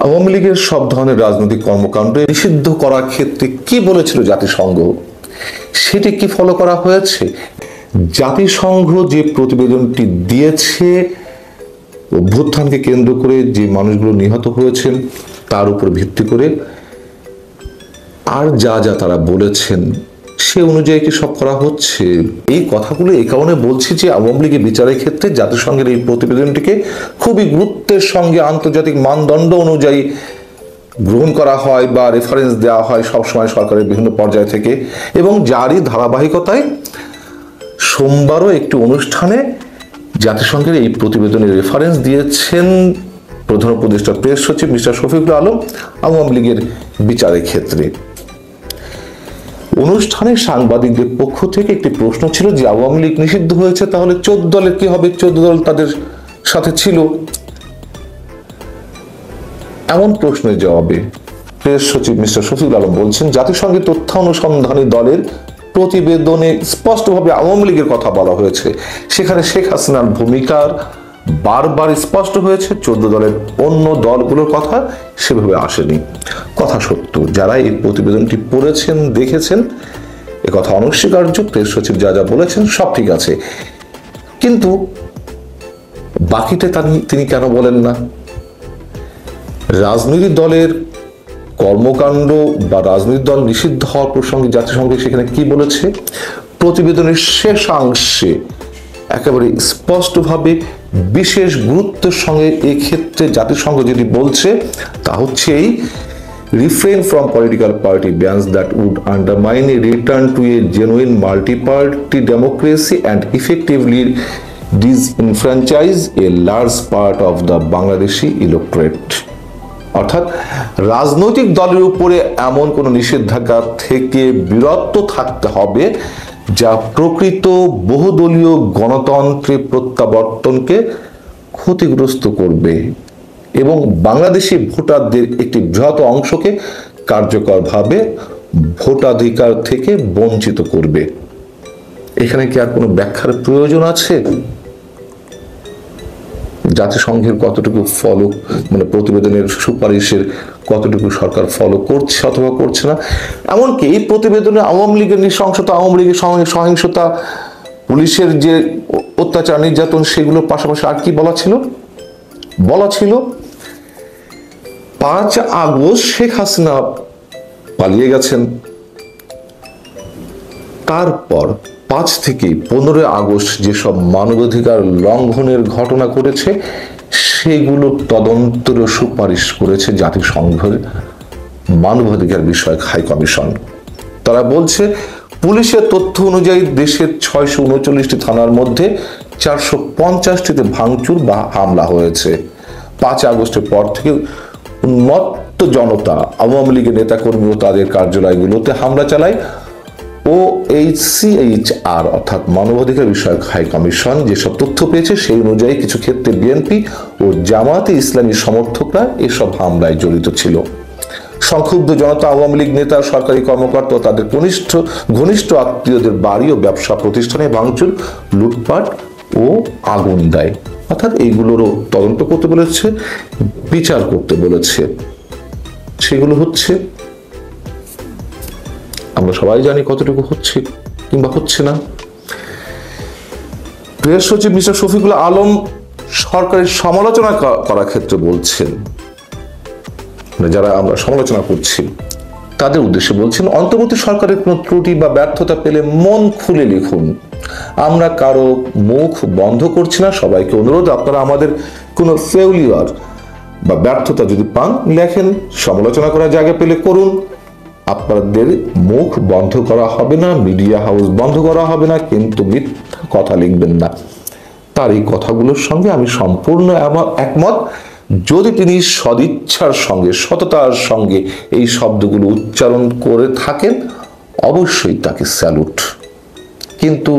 আওয়ামী লীগের সব ধরনের রাজনৈতিক কর্মকাণ্ড নিষিদ্ধ করার ক্ষেত্রে কি বলেছিল জাতিসংঘ, সেটি কি ফলো করা হয়েছে? জাতিসংঘ যে প্রতিবেদনটি দিয়েছে অভ্যুত্থানকে কেন্দ্র করে যে মানুষগুলো নিহত হয়েছেন তার উপর ভিত্তি করে আর যা যা তারা বলেছেন সে অনুযায়ী কি সব করা হচ্ছে? এই কথাগুলো এই কারণে বলছি যে আওয়ামী লীগের বিচারের ক্ষেত্রে জাতিসংঘের এই প্রতিবেদনটিকে খুবই গুরুত্বের সঙ্গে আন্তর্জাতিক মানদণ্ড অনুযায়ী গ্রহণ করা হয় বা রেফারেন্স দেওয়া হয় সবসময় সরকারের বিভিন্ন পর্যায় থেকে, এবং যারই ধারাবাহিকতায় সোমবারও একটি অনুষ্ঠানে জাতিসংঘের এই প্রতিবেদনের রেফারেন্স দিয়েছেন প্রধান উপদেষ্টা প্রেস সচিব মিস্টার শফিকুল আলম আওয়ামী লীগের বিচারের ক্ষেত্রে। অনুষ্ঠানে সাংবাদিকদের পক্ষ থেকে একটি প্রশ্ন ছিল যে আওয়ামী লীগ নিষিদ্ধ হয়েছে, তাহলে 14 দলের কি হবে? 14 দল তাদের সাথে ছিল। এমন প্রশ্নের জবাবে প্রেস সচিব মিস্টার শফিকুল আলম বলছেন, জাতিসংঘের তথ্য অনুসন্ধানী দলের প্রতিবেদনে স্পষ্টভাবে আওয়ামী লীগের কথা বলা হয়েছে। সেখানে শেখ হাসিনার ভূমিকার বারবার স্পষ্ট হয়েছে, 14 দলের অন্য দলগুলোর কথা সেভাবে আসেনি। কথা সত্য, যারা এই প্রতিবেদনটি পড়েছেন দেখেছেন এ কথা অনস্বীকার্য। প্রেস সচিব যা যা বলেছেন সব ঠিক আছে, কিন্তু বাকিটা তিনি কেন বলেন না? রাজনৈতিক দলের কর্মকাণ্ড বা রাজনৈতিক দল নিষিদ্ধ হওয়ার প্রসঙ্গে জাতিসংঘ সেখানে কি বলেছে? প্রতিবেদনের শেষাংশে একেবারে স্পষ্টভাবে বিশেষ গুরুত্বের সঙ্গে এক্ষেত্রে জাতিসংঘ যেটি বলছে তা হচ্ছে এই refrain from political party bans that would undermine a return to a genuine multi-party democracy and effectively disenfranchise a large part of the Bangladeshi electorate. অর্থাৎ রাজনৈতিক দলের উপরে এমন কোন নিষেধাজ্ঞা থেকে বিরত থাকতে হবে যা প্রকৃত বহুদলীয় গণতন্ত্রের প্রত্যাবর্তনকে ক্ষতিগ্রস্ত করবে এবং বাংলাদেশি ভোটারদের একটি বৃহৎ অংশকে কার্যকরভাবে ভোটাধিকার থেকে বঞ্চিত করবে। এখানে কি আর কোনো ব্যাখ্যার প্রয়োজন আছে? জাতিসংঘের কতটুকু ফলো, মানে প্রতিবেদনের সুপারিশের কতটুকু সরকার ফলো করছে অথবা করছে না? এমনকি এই প্রতিবেদনে আওয়ামী লীগের নৃশংসতা, আওয়ামী লীগের সহিংসতা, পুলিশের যে অত্যাচার নির্যাতন সেগুলোর পাশাপাশি আর কি বলা ছিল? 5 আগস্ট শেখ হাসিনা পালিয়ে গেছেন, তারপর 5 থেকে 15 আগস্ট যেসব মানবাধিকার লঙ্ঘনের ঘটনা ঘটেছে সেগুলো তদন্তের সুপারিশ করেছে জাতিসংঘের মানবাধিকার বিষয়ক হাই কমিশন। তারা বলছে পুলিশের তথ্য অনুযায়ী দেশের 639টি থানার মধ্যে 450টিতে ভাঙচুর বা হামলা হয়েছে। 5 আগস্টের পর থেকে উন্মত্ত জনতা, আওয়ামী লীগের নেতাকর্মী ও তাদের কার্যালয়গুলোতে হামলা চালায়। OHCHR অর্থাৎ মানবাধিকার বিষয়ক হাই কমিশন যেসব তথ্য পেয়েছে সেই অনুযায়ী কিছু ক্ষেত্রে বিএনপি ও জামায়াতে ইসলামী সমর্থকরা এসব হামলায় জড়িত ছিল। সংক্ষুব্ধ জনতা আওয়ামী লীগ নেতা, সরকারি কর্মকর্তা ও তাদের ঘনিষ্ঠ আত্মীয়দের বাড়ি ও ব্যবসা প্রতিষ্ঠানে ভাঙচুর, লুটপাট ও আগুন দেয়। অর্থাৎ এইগুলোরও তদন্ত করতে বলেছে, বিচার করতে বলেছে। সেগুলো হচ্ছে, আমরা সবাই জানি কতটুকু হচ্ছে কিংবা হচ্ছে না। প্রেস সচিব মিস্টার শফিকুল আলম সরকারের সমালোচনা করার ক্ষেত্রে বলছেন, যারা আমরা সমালোচনা করছি তাদের উদ্দেশ্যে বলছেন, অন্তর্বর্তী সরকারের কোনো ত্রুটি বা ব্যর্থতা পেলে মন খুলে লিখুন। আমরা কারো মুখ বন্ধ করছি না। সবাইকে অনুরোধ, আপনারা আমাদের কোনো ফেউলিয়ার বা ব্যর্থতা যদি পান লেখেন, সমালোচনা করার জায়গা পেলে করুন। আপনাদের মুখ বন্ধ করা হবে না, মিডিয়া হাউস বন্ধ করা হবে না, কিন্তু মিথ্যা কথা লিখবেন না। তার এই কথাগুলোর সঙ্গে আমি সম্পূর্ণ একমত। যদি তিনি সদিচ্ছার সঙ্গে, সততার সঙ্গে এই শব্দগুলো উচ্চারণ করে থাকেন অবশ্যই তাকে স্যালুট। কিন্তু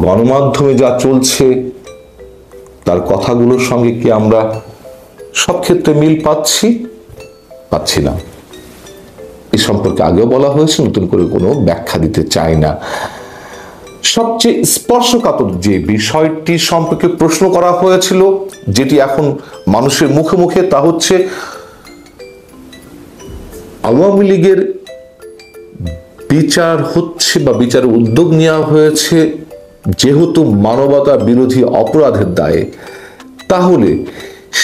গণমাধ্যমে যা চলছে তার কথাগুলোর সঙ্গে কি আমরা সব ক্ষেত্রে মিল পাচ্ছি না। এ সম্পর্কে আগেও বলা হয়েছে, নতুন করে কোনো ব্যাখ্যা দিতে চাই না। সবচেয়ে স্পর্শকাতর যে বিষয়টি সম্পর্কে প্রশ্ন করা হয়েছিল, যেটি এখন মানুষের মুখে মুখে, তা হচ্ছে আওয়ামী লীগের বিচার হচ্ছে বা বিচারের উদ্যোগ নেওয়া হয়েছে যেহেতু মানবতা বিরোধী অপরাধের দায়ে, তাহলে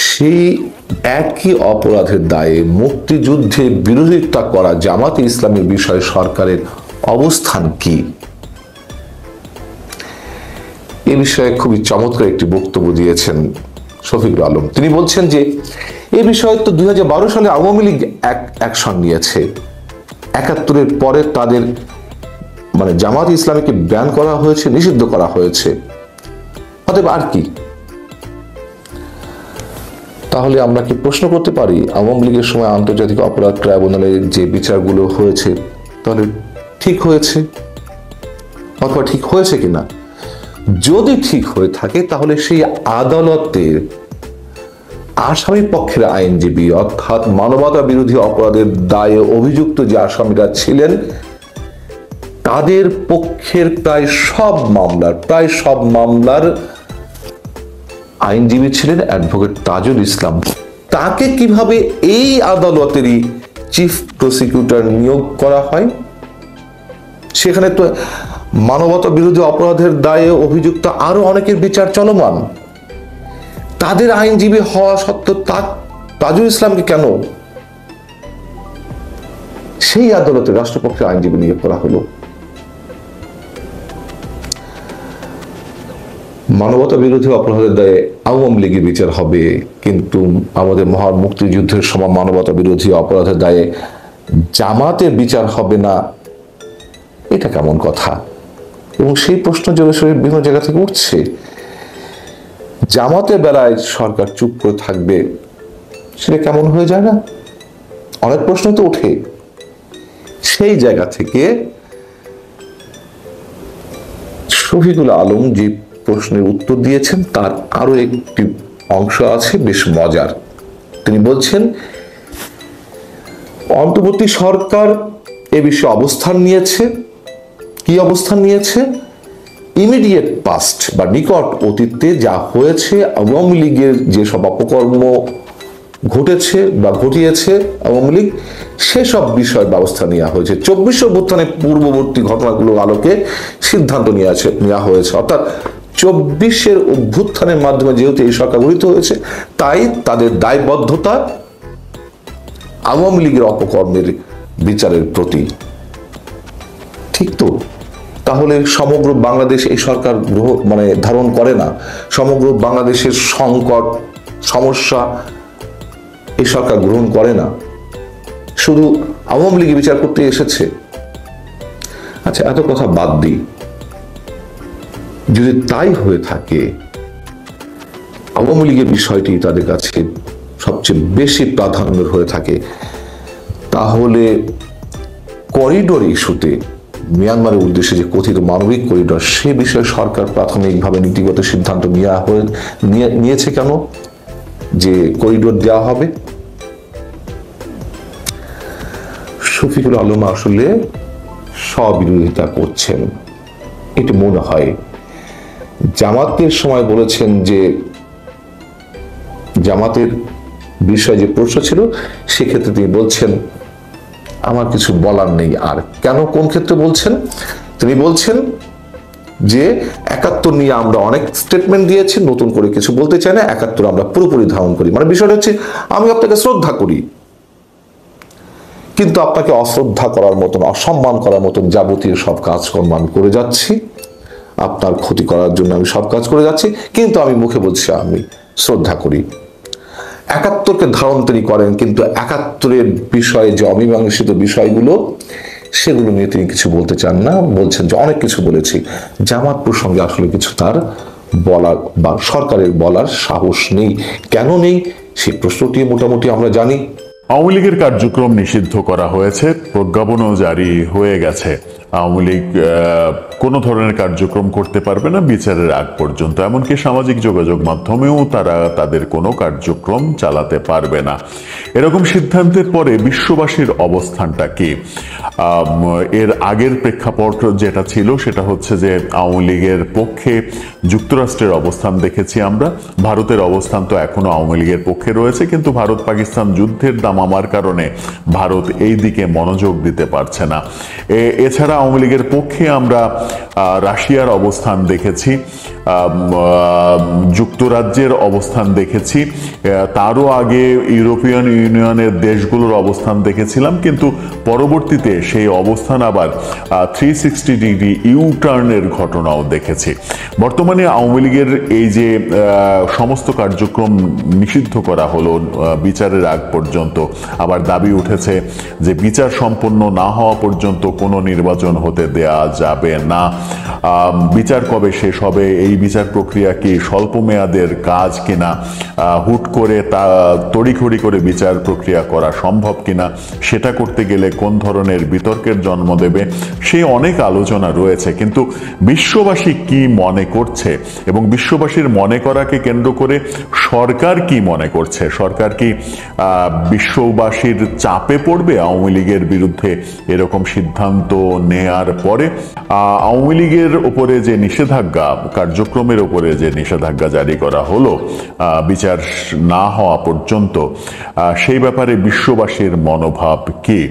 সেই একই অপরাধের দায়ে মুক্তিযুদ্ধে বিরোধিতা করা জামাতে ইসলামের বিষয়ে সরকারের অবস্থান কি? এ বিষয়ে খুবই চমৎকার একটি বক্তব্য দিয়েছেন শফিকুল আলম। তিনি বলছেন যে এ বিষয়ে তো 2012 সালে আওয়ামী লীগ অ্যাকশন নিয়েছে, 71-এর পরে তাদের মানে জামাত ইসলামীকে ব্যান করা হয়েছে, নিষিদ্ধ করা হয়েছে, অতএব আর কি? তাহলে আমরা কি প্রশ্ন করতে পারি আওয়ামী লীগের সময় আন্তর্জাতিক অপরাধ ট্রাইব্যুনালে যে বিচারগুলো হয়েছে তাহলে ঠিক হয়েছে অথবা ঠিক হয়েছে কিনা? যদি ঠিক হয়ে থাকে তাহলে সেই আদালতের আসামি পক্ষের আইনজীবী অর্থাৎ মানবতা বিরোধী অপরাধের দায়ে অভিযুক্ত যে আসামিরা ছিলেন তাদের পক্ষের প্রায় সব মামলার আইনজীবী ছিলেন অ্যাডভোকেট তাজুল ইসলাম। তাকে কিভাবে এই আদালতেরই চিফ প্রসিকিউটর নিয়োগ করা হয়? সেখানে তো মানবতা বিরোধী অপরাধের দায়ে অভিযুক্ত আরো অনেকের বিচার চলমান, তাদের আইনজীবী হওয়া সত্ত্বেও তাজুল ইসলামকে কেন সেই আদালতে রাষ্ট্রপক্ষের আইনজীবী নিয়োগ করা হলো? মানবতা বিরোধী অপরাধের দায়ে আওয়ামী লীগের বিচার হবে, কিন্তু আমাদের মহান মুক্তিযুদ্ধের সময় মানবতা বিরোধী অপরাধের দায়ে জামাতের বিচার হবে না, এটা কেমন কথা? এবং সেই প্রশ্ন বিভিন্ন জায়গা থেকে উঠছে। জামাতের বেলায় সরকার চুপ করে থাকবে, সেটা কেমন হয়ে যায় না? অনেক প্রশ্ন তো ওঠে। সেই জায়গা থেকে শফিকুল আলম যে প্রশ্নের উত্তর দিয়েছেন তার আরো একটি অংশ আছে বেশ মজার। তিনি বলছেন অন্তর্বর্তী সরকার এ বিষয়ে অবস্থান নিয়েছে। কি অবস্থান নিয়েছে? ইমিডিয়েট পাস্ট বা নিকট অতীতে যা হয়েছে আওয়ামী লীগের যেসব অপকর্ম ঘটেছে বা ঘটিয়েছে আওয়ামী লীগ, সেসব বিষয়ে ব্যবস্থা নেওয়া হয়েছে। 24 অভ্যুত্থানের পূর্ববর্তী ঘটনাগুলোর আলোকে সিদ্ধান্ত নেওয়া হয়েছে। অর্থাৎ 24-এর অভ্যুত্থানের মাধ্যমে যেহেতু এই সরকার গঠিত হয়েছে, তাই তাদের দায়বদ্ধতা আওয়ামী লীগের অপকর্মের বিচারের প্রতি। ঠিক তো? তাহলে সমগ্র বাংলাদেশ এই সরকার ধারণ করে না, সমগ্র বাংলাদেশের সংকট সমস্যা এই সরকার গ্রহণ করে না, শুধু আওয়ামী লীগ বিচার করতে এসেছে। আচ্ছা, এত কথা বাদ দিই। যদি তাই হয়ে থাকে, আওয়ামী লীগের বিষয়টি তাদের কাছে সবচেয়ে বেশি প্রাধান্য হয়ে থাকে, তাহলে করিডোর ইস্যুতে মিয়ানমারের উদ্দেশ্যে যে কথিত মানবিক করিডোর, সে বিষয়ে সরকার প্রাথমিকভাবে নীতিগত সিদ্ধান্ত নিয়েছে কেন যে করিডোর দেওয়া হবে? শফিকুল আলম আসলে স্ববিরোধিতা করছেন, এটি মনে হয়। জামাতের সময় বলেছেন যে জামাতের বিষয়ে যে প্রশ্ন ছিল সেক্ষেত্রে তিনি বলছেন আমার কিছু বলার নেই। আর কেন, কোন ক্ষেত্রে বলছেন? তিনি বলছেন যে 71 নিয়ে আমরা অনেক স্টেটমেন্ট দিয়েছি, নতুন করে কিছু বলতে চাই না, 71 আমরা পুরোপুরি ধারণ করি। মানে বিষয়টা হচ্ছে আমি আপনাকে শ্রদ্ধা করি, কিন্তু আপনাকে অশ্রদ্ধা করার মতন, অসম্মান করার মতন যাবতীয় সব কাজকর্ম আমি করে যাচ্ছি, আপনার ক্ষতি করার জন্য আমি সব কাজ করে যাচ্ছি, কিন্তু আমি মুখে বলছি আমি শ্রদ্ধা করি। 71-কে ধারণ তিনি করেন, কিন্তু 71-এর বিষয়ে যে অমীমাংসিত বিষয়গুলো সেগুলো নিয়ে তিনি কিছু বলতে চান না। বলছেন যে অনেক কিছু বলেছি, জামাত প্রসঙ্গে আসলে কিছু তার বলার বা সরকারের বলার সাহস নেই। কেন নেই সেই প্রশ্নটি মোটামুটি আমরা জানি। আওয়ামী লীগের কার্যক্রম নিষিদ্ধ করা হয়েছে, প্রজ্ঞাপনও জারি হয়ে গেছে। আওয়ামী লীগ কোনো ধরনের কার্যক্রম করতে পারবে না বিচারের আগ পর্যন্ত, এমনকি সামাজিক যোগাযোগ মাধ্যমেও তারা তাদের কোনো কার্যক্রম চালাতে পারবে না। এরকম সিদ্ধান্তের পরে বিশ্ববাসীর অবস্থানটা কি? এর আগের প্রেক্ষাপট যেটা ছিল সেটা হচ্ছে যে আওয়ামী লীগের পক্ষে যুক্তরাষ্ট্রের অবস্থান দেখেছি আমরা। ভারতের অবস্থান তো এখনো আওয়ামী লীগের পক্ষে রয়েছে, কিন্তু ভারত পাকিস্তান যুদ্ধের দামামার কারণে ভারত এই দিকে মনোযোগ দিতে পারছে না। এছাড়া আওয়ামী লীগের পক্ষে আমরা রাশিয়ার অবস্থান দেখেছি, যুক্তরাজ্যের অবস্থান দেখেছি, তারও আগে ইউরোপিয়ান ইউনিয়নের দেশগুলোর অবস্থান দেখেছিলাম, কিন্তু পরবর্তীতে সেই অবস্থান আবার 360 ডিগ্রি ইউটার্নের ঘটনাও দেখেছি। বর্তমানে আওয়ামী লীগের এই যে সমস্ত কার্যক্রম নিষিদ্ধ করা হলো বিচারের আগ পর্যন্ত, আবার দাবি উঠেছে যে বিচার সম্পন্ন না হওয়া পর্যন্ত কোনো নির্বাচন হতে দেয়া যাবে না। বিচার কবে শেষ হবে, এই বিচার প্রক্রিয়া কি স্বল্প মেয়াদের কাজ কিনা, হুট করে তা তড়িঘড়ি করে বিচার প্রক্রিয়া করা সম্ভব কিনা, সেটা করতে গেলে কোন ধরনের বিতর্কের জন্ম দেবে, সে অনেক আলোচনা রয়েছে। কিন্তু বিশ্ববাসী কি মনে করছে এবং বিশ্ববাসীর মনে করাকে কেন্দ্র করে সরকার কি মনে করছে? সরকার কি বিশ্ববাসীর চাপে পড়বে আওয়ামী লীগের বিরুদ্ধে এরকম সিদ্ধান্ত নেয়ার পরে? আওয়ামী লীগের উপরে যে নিষেধাজ্ঞা, কার্যক্রমের উপরে যে নিষেধাজ্ঞা জারি করা হলো বিচার না হওয়া পর্যন্ত, সেই ব্যাপারে বিশ্ববাসীর মনোভাব কি?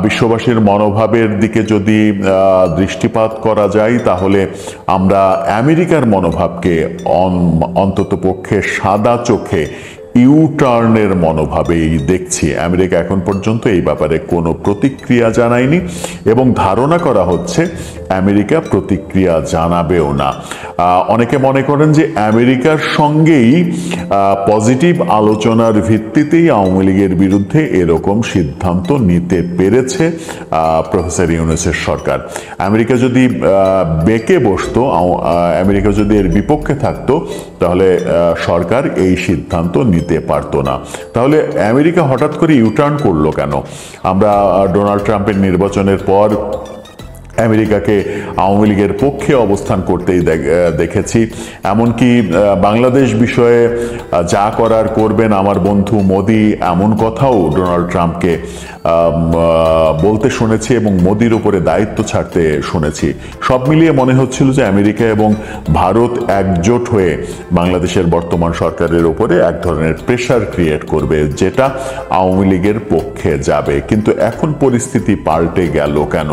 বিশ্ববাসীর মনোভাবের দিকে যদি দৃষ্টিপাত করা যায় তাহলে আমরা আমেরিকার মনোভাবকে অন্তত পক্ষে সাদা চোখে ইউটার্নের মনোভাবেই দেখছি। আমেরিকা এখন পর্যন্ত এই ব্যাপারে কোনো প্রতিক্রিয়া জানায়নি এবং ধারণা করা হচ্ছে আমেরিকা প্রতিক্রিয়া জানাবেও না। অনেকে মনে করেন যে আমেরিকার সঙ্গেই পজিটিভ আলোচনার ভিত্তিতেই আওয়ামী লীগের বিরুদ্ধে এরকম সিদ্ধান্ত নিতে পেরেছে প্রফেসর ইউনূসের সরকার। আমেরিকা যদি বেঁকে বসতো, আমেরিকা যদি এর বিপক্ষে থাকতো, তাহলে সরকার এই সিদ্ধান্ত নিতে পারতো না। তাহলে আমেরিকা হঠাৎ করে ইউটার্ন করলো কেন? আমরা ডোনাল্ড ট্রাম্পের নির্বাচনের পর আমেরিকাকে আওয়ামী লীগের পক্ষে অবস্থান করতেই দেখেছি। এমনকি বাংলাদেশ বিষয়ে যা করার করবেন আমার বন্ধু মোদি, এমন কথাও ডোনাল্ড ট্রাম্পকে বলতে শুনেছি এবং মোদির উপরে দায়িত্ব ছাড়তে শুনেছি। সব মিলিয়ে মনে হচ্ছিল যে আমেরিকা এবং ভারত একজোট হয়ে বাংলাদেশের বর্তমান সরকারের উপরে এক ধরনের প্রেশার ক্রিয়েট করবে, যেটা আওয়ামী লীগের পক্ষে যাবে। কিন্তু এখন পরিস্থিতি পাল্টে গেল কেন?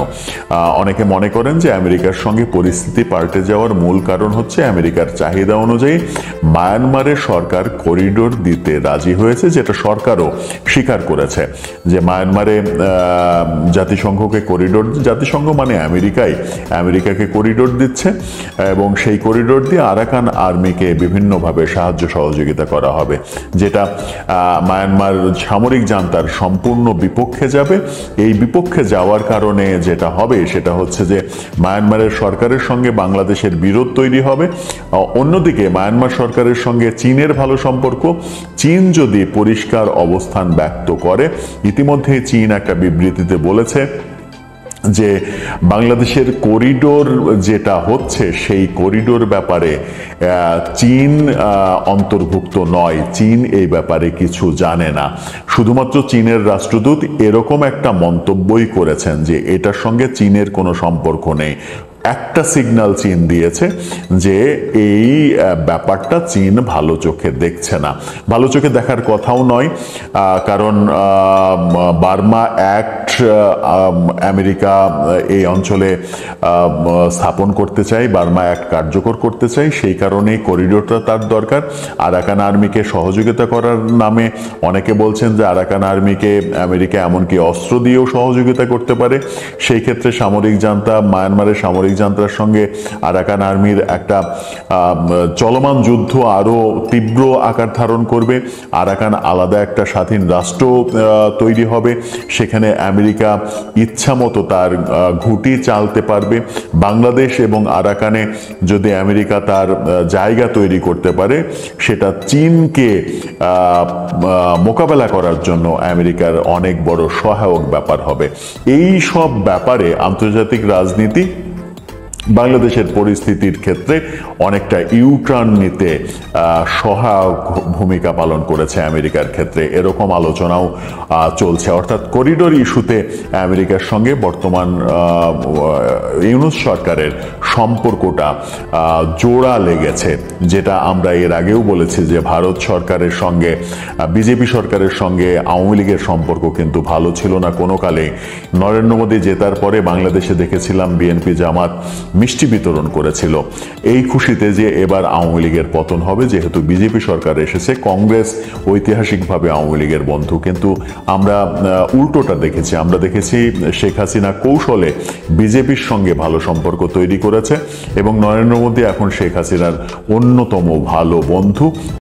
অনেকে মনে করেন যে আমেরিকার সঙ্গে পরিস্থিতি পাল্টে যাওয়ার মূল কারণ হচ্ছে আমেরিকার চাহিদা অনুযায়ী মায়ানমারে সরকার করিডোর দিতে রাজি হয়েছে, যেটা সরকারও স্বীকার করেছে যে মায়ানমারে জাতিসংঘকে করিডোর, জাতিসংঘ মানে আমেরিকাকে করিডোর দিচ্ছে এবং সেই করিডোর দিয়ে আরাকান আর্মিকে বিভিন্নভাবে সাহায্য সহযোগিতা করা হবে, যেটা মায়ানমার সামরিক জান্তার সম্পূর্ণ বিপক্ষে যাবে। এই বিপক্ষে যাওয়ার কারণে যেটা হবে সেটা হচ্ছে যে মায়ানমারের সরকারের সঙ্গে বাংলাদেশের বিরোধ তৈরি হবে। অন্যদিকে মায়ানমার সরকারের সঙ্গে চীনের ভালো সম্পর্ক। চীন যদি পরিষ্কার অবস্থান ব্যক্ত করে, ইতিমধ্যে চীন একটা বিবৃতিতে বলেছে যে বাংলাদেশের করিডোর যেটা হচ্ছে সেই করিডোর ব্যাপারে চীন অন্তর্ভুক্ত নয়, চীন এই ব্যাপারে কিছু জানে না। শুধুমাত্র চীনের রাষ্ট্রদূত এরকম একটা মন্তব্যই করেছেন যে এটার সঙ্গে চীনের কোনো সম্পর্ক নেই। একটা সিগন্যাল চীন দিয়েছে যে এই ব্যাপারটা চীন ভালো চোখে দেখছে না, ভালো চোখে দেখার কথাও নয়, কারণ বার্মা অ্যাক্ট আমেরিকা এই অঞ্চলে স্থাপন করতে চায়, বার্মা অ্যাক্ট কার্যকর করতে চায়, সেই কারণেই করিডোরটা তার দরকার। আরাকান আর্মিকে সহযোগিতা করার নামে অনেকে বলছেন যে আরাকান আর্মিকে আমেরিকা এমনকি অস্ত্র দিয়েও সহযোগিতা করতে পারে। সেই ক্ষেত্রে সামরিক জান্তা, মায়ানমারের সামরিক জান্তার সঙ্গে আরাকান আর্মির একটা চলমান যুদ্ধ আরো তীব্র আকার ধারণ করবে। আরাকান আলাদা একটা স্বাধীন রাষ্ট্র তৈরি হবে, সেখানে আমেরিকা ইচ্ছা মতো তার ঘুঁটি চালতে পারবে। বাংলাদেশ এবং আরাকানে যদি আমেরিকা তার জায়গা তৈরি করতে পারে, সেটা চীনকে মোকাবেলা করার জন্য আমেরিকার অনেক বড় সহায়ক ব্যাপার হবে। এই সব ব্যাপারে আন্তর্জাতিক রাজনীতি বাংলাদেশের পরিস্থিতির ক্ষেত্রে অনেকটা ইউটার্ন নিতে সহায়ক ভূমিকা পালন করেছে আমেরিকার ক্ষেত্রে, এরকম আলোচনাও চলছে। অর্থাৎ করিডোর ইস্যুতে আমেরিকার সঙ্গে বর্তমান ইউনূস সরকারের সম্পর্কটা জোড়া লেগেছে, যেটা আমরা এর আগেও বলেছি যে ভারত সরকারের সঙ্গে বিজেপি সরকারের সঙ্গে আওয়ামী লীগের সম্পর্ক কিন্তু ভালো ছিল না কোনো কালে। নরেন্দ্র মোদী জেতার পরে বাংলাদেশে দেখেছিলাম বিএনপি জামাত মিষ্টি বিতরণ করেছিল এই খুশিতে যে এবার আওয়ামী লীগের পতন হবে, যেহেতু বিজেপি সরকার এসেছে। কংগ্রেস ঐতিহাসিকভাবে আওয়ামী লীগের বন্ধু, কিন্তু আমরা উল্টোটা দেখেছি। আমরা দেখেছি শেখ হাসিনা কৌশলে বিজেপির সঙ্গে ভালো সম্পর্ক তৈরি করেছে এবং নরেন্দ্র মোদী এখন শেখ হাসিনার অন্যতম ভালো বন্ধু।